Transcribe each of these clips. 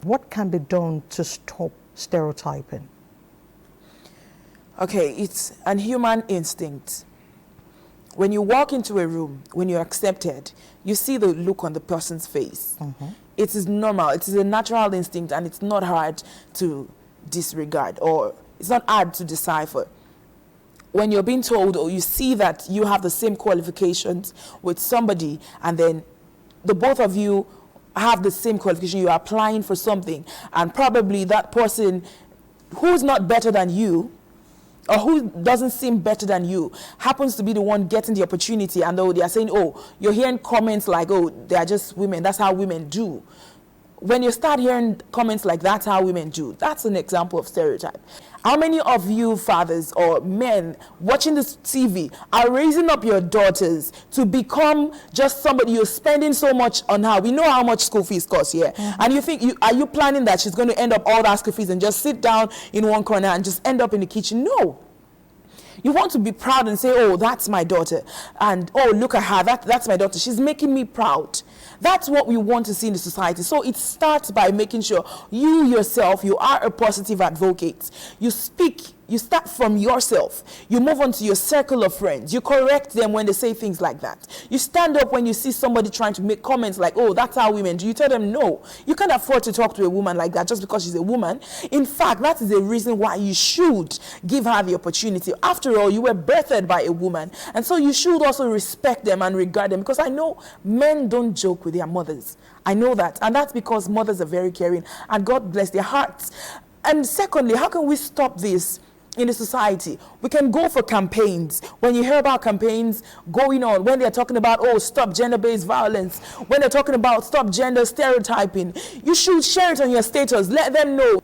What can be done to stop stereotyping? Okay, it's an human instinct. When you walk into a room, when you're accepted, you see the look on the person's face. It is normal. It is a natural instinct, and it's not hard to disregard, or it's not hard to decipher. When you're being told, or you see that you have the same qualifications with somebody, and then the both of you have the same qualification, you're applying for something, and probably that person who's not better than you, or who doesn't seem better than you, happens to be the one getting the opportunity, and though they are saying, oh, you're hearing comments like, oh, they are just women, that's how women do. When you start hearing comments like that's how women do, that's an example of stereotype. How many of you fathers or men watching this TV are raising up your daughters to become just somebody you're spending so much on her? We know how much school fees cost here. And you think, are you planning that she's going to end up all that school fees and just sit down in one corner and just end up in the kitchen? No. You want to be proud and say, oh, that's my daughter. And, oh, look at her. That's my daughter. She's making me proud. That's what we want to see in the society. So it starts by making sure you yourself, you are a positive advocate. You speak, you start from yourself. You move on to your circle of friends. You correct them when they say things like that. You stand up when you see somebody trying to make comments like, oh, that's how women do. You tell them, no, you can't afford to talk to a woman like that just because she's a woman. In fact, that is the reason why you should give her the opportunity. After all, you were birthed by a woman. And so you should also respect them and regard them, because I know men don't joke with their mothers. I know that. And that's because mothers are very caring, and God bless their hearts. And secondly, how can we stop this in the society? We can go for campaigns. When you hear about campaigns going on, when they're talking about, oh, stop gender-based violence, when they're talking about stop gender stereotyping, you should share it on your status. Let them know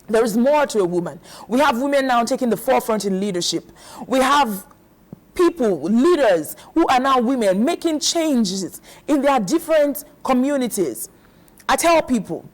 there is more to a woman. We have women now taking the forefront in leadership. We have people, leaders, who are now women, making changes in their different communities. I tell people,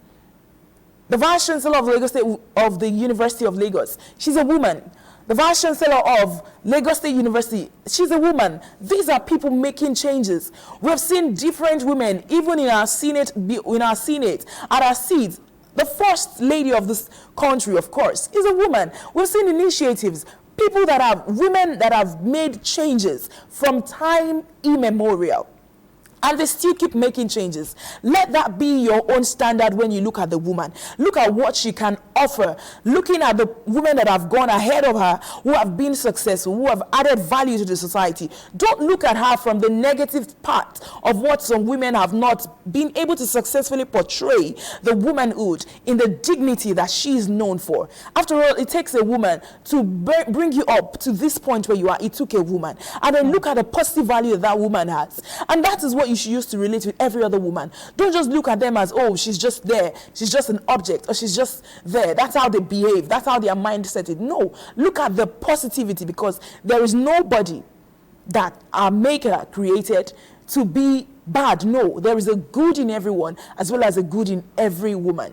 the Vice Chancellor of Lagos State, of the University of Lagos, she's a woman. The Vice Chancellor of Lagos State University, she's a woman. These are people making changes. We have seen different women, even in our Senate, at our seats. The First Lady of this country, of course, is a woman. We've seen initiatives, women that have made changes from time immemorial. And they still keep making changes. Let that be your own standard when you look at the woman. Look at what she can offer. Looking at the women that have gone ahead of her, who have been successful, who have added value to the society. Don't look at her from the negative part of what some women have not been able to successfully portray the womanhood in the dignity that she is known for. After all, it takes a woman to bring you up to this point where you are. It took a woman. And then look at the positive value that woman has. And that is what you should use to relate with every other woman. Don't just look at them as, oh, she's just there, she's just an object, or she's just there. That's how they behave, that's how their mindset is. No, look at the positivity, because there is nobody that our maker created to be bad. No, there is a good in everyone as well as a good in every woman.